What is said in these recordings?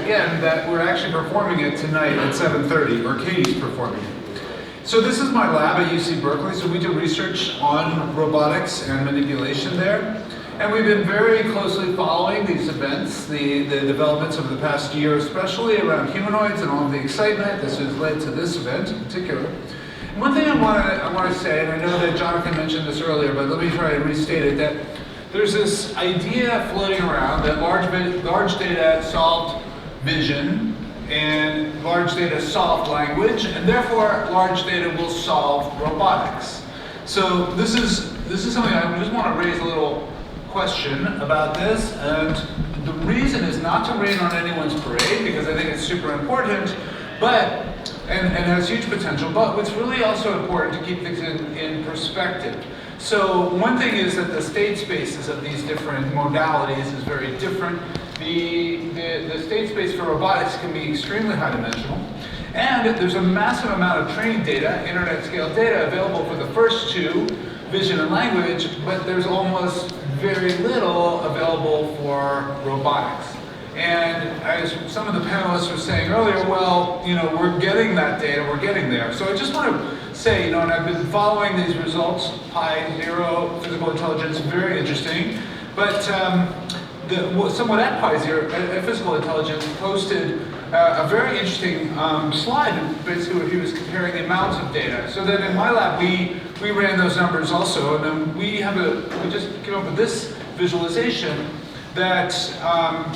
again that we're actually performing it tonight at 7:30, or Katie's performing it. So this is my lab at UC Berkeley, so we do research on robotics and manipulation there. And we've been very closely following these events, the developments over the past year, especially around humanoids and all of the excitement this has led to this event in particular. And one thing I want to say, and I know that Jonathan mentioned this earlier, but let me try and restate it, that there's this idea floating around that large data solved vision and large data solved language, and therefore large data will solve robotics. So this is something I just want to raise a little question about this, and the reason is not to rain on anyone's parade, because I think it's super important, but and has huge potential, but it's really also important to keep things in perspective. So one thing is that the state spaces of these different modalities is very different. The state space for robotics can be extremely high dimensional, and there's a massive amount of training data, internet scale data, available for the first two, vision and language, but there's almost very little available for robotics. And as some of the panelists were saying earlier, well, we're getting that data, we're getting there. So I just want to say, and I've been following these results, Pi Zero, physical intelligence, very interesting. But someone at Pi Zero, at Physical Intelligence, posted a very interesting slide, basically where he was comparing the amounts of data. So then in my lab, we ran those numbers also, and then we just came up with this visualization that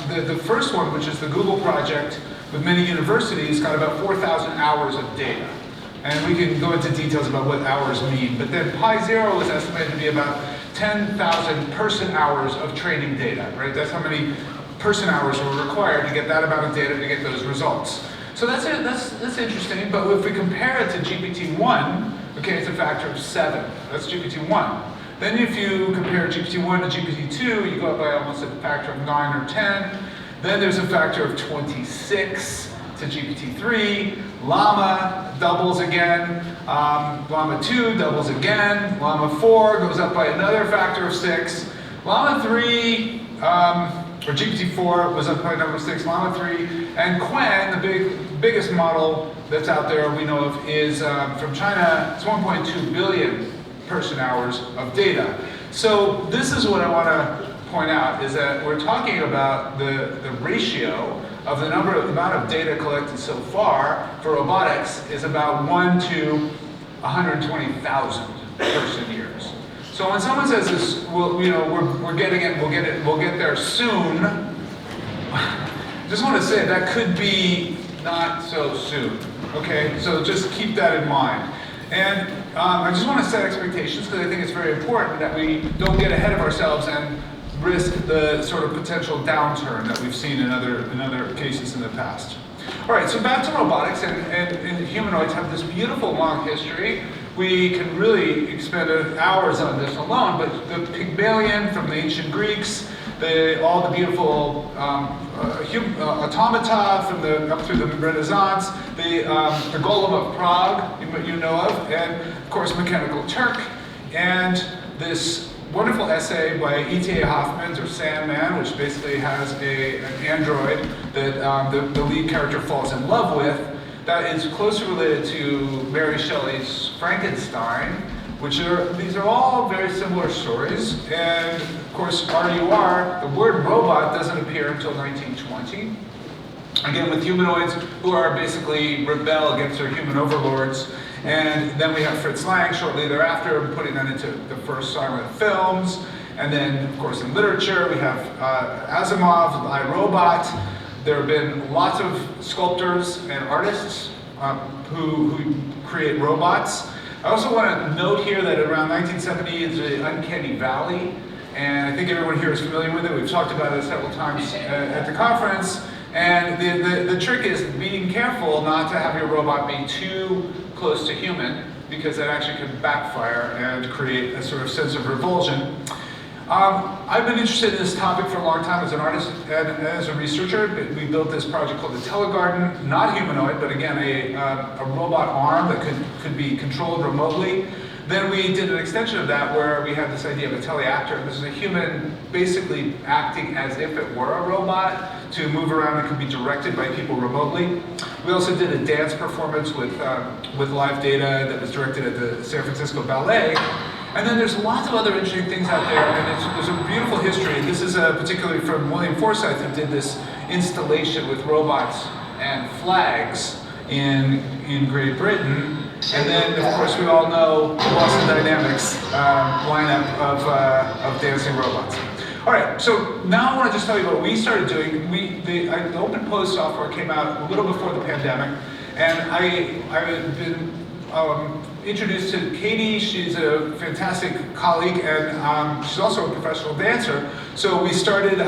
the first one, which is the Google project with many universities, got about 4,000 hours of data. And we can go into details about what hours mean. But then Pi Zero was estimated to be about 10,000 person hours of training data, right? That's how many person hours were required to get that amount of data to get those results. So that's interesting, but if we compare it to GPT-1, okay, it's a factor of 7. That's GPT-1. Then if you compare GPT-1 to GPT-2, you go up by almost a factor of 9 or 10. Then there's a factor of 26 to GPT-3. Llama doubles again. Llama 2 doubles again. Llama 4 goes up by another factor of 6. Llama 3, or GPT-4 was up by number 6. Llama 3, and Qwen, the biggest model that's out there we know of, is from China. It's 1.2 billion person hours of data. So this is what I want to point out, is that we're talking about the ratio of the amount of data collected so far for robotics is about 1 to 120,000 person years. So when someone says this, well, we're getting it, we'll get there soon, just want to say that could be not so soon. Okay, so just keep that in mind. And I just want to set expectations, because I think it's very important that we don't get ahead of ourselves and risk the sort of potential downturn that we've seen in other cases in the past. All right, so back to robotics, and humanoids have this beautiful long history. We can really expend hours on this alone, but the Pygmalion from the ancient Greeks, all the beautiful automata from up through the Renaissance, the Golem of Prague, you know of, and of course Mechanical Turk, and this wonderful essay by E.T.A. Hoffman's, or Sandman, which basically has an android that the lead character falls in love with, that is closely related to Mary Shelley's Frankenstein, these are all very similar stories. And of course, RUR, the word robot doesn't appear until 1920. Again, with humanoids who are basically rebel against their human overlords. And then we have Fritz Lang shortly thereafter, putting that into the first silent films. And then, of course, in literature, we have Asimov's I, Robot. There have been lots of sculptors and artists who create robots. I also want to note here that around 1970 is the Uncanny Valley, and I think everyone here is familiar with it. We've talked about it several times at the conference. And the trick is being careful not to have your robot be too close to human, because that actually could backfire and create a sort of sense of revulsion. I've been interested in this topic for a long time as an artist and as a researcher. We built this project called the Telegarden, not humanoid, but again, a robot arm that could be controlled remotely. Then we did an extension of that where we had this idea of a teleactor. This is a human basically acting as if it were a robot. to move around and can be directed by people remotely. We also did a dance performance with live data that was directed at the San Francisco Ballet. And then there's lots of other interesting things out there, and there's a beautiful history. This is particularly from William Forsythe, who did this installation with robots and flags in Great Britain. And then, of course, we all know the Boston Dynamics lineup of dancing robots. All right, so now I want to just tell you what we started doing. The Open Pose software came out a little before the pandemic, and I've been introduced to Katie. She's a fantastic colleague, and she's also a professional dancer. So we started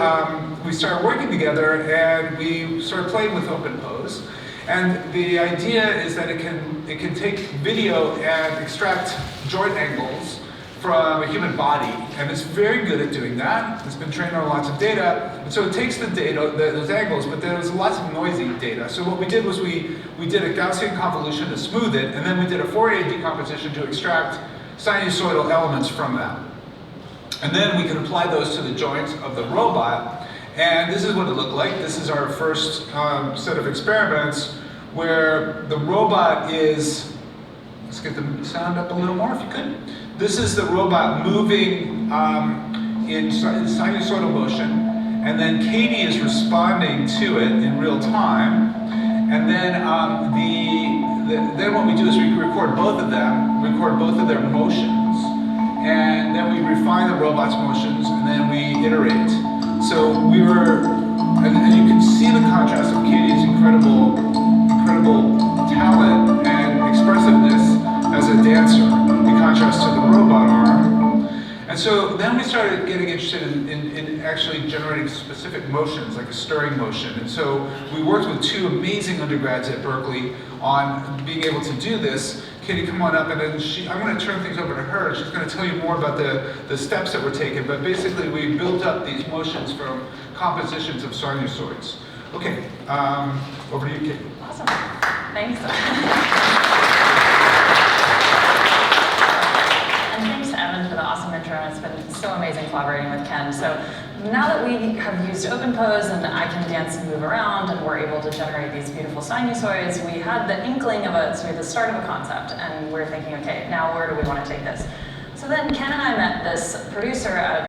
working together, and we started playing with Open Pose. And the idea is that it can take video and extract joint angles from a human body, and it's very good at doing that. It's been trained on lots of data, and so it takes the data, those angles, but there's lots of noisy data. So what we did was we did a Gaussian convolution to smooth it, and then we did a Fourier decomposition to extract sinusoidal elements from that. And then we can apply those to the joints of the robot, and this is what it looked like. This is our first set of experiments where the robot is, let's get the sound up a little more if you could. This is the robot moving in sinusoidal motion, and then Katie is responding to it in real time. And then then what we do is we record both of them, record both of their motions, and then we refine the robot's motions, and then we iterate. So we were, and you can see the contrast of Katie's incredible talent and expressiveness as a dancer in contrast to the robot arm. And so then we started getting interested in actually generating specific motions, like a stirring motion. And so we worked with two amazing undergrads at Berkeley on being able to do this. Katie, come on up, and then I'm going to turn things over to her. She's going to tell you more about the steps that were taken. But basically, we built up these motions from compositions of sinusoids. Okay, over to you, Katie. Awesome. Thanks. And thanks to Evan for the awesome intro. It's been so amazing collaborating with Ken. So now that we have used Open Pose and I can dance and move around and we're able to generate these beautiful sinusoids, we had the inkling of the start of a concept, and we're thinking, okay, now where do we want to take this? So then Ken and I met this producer out of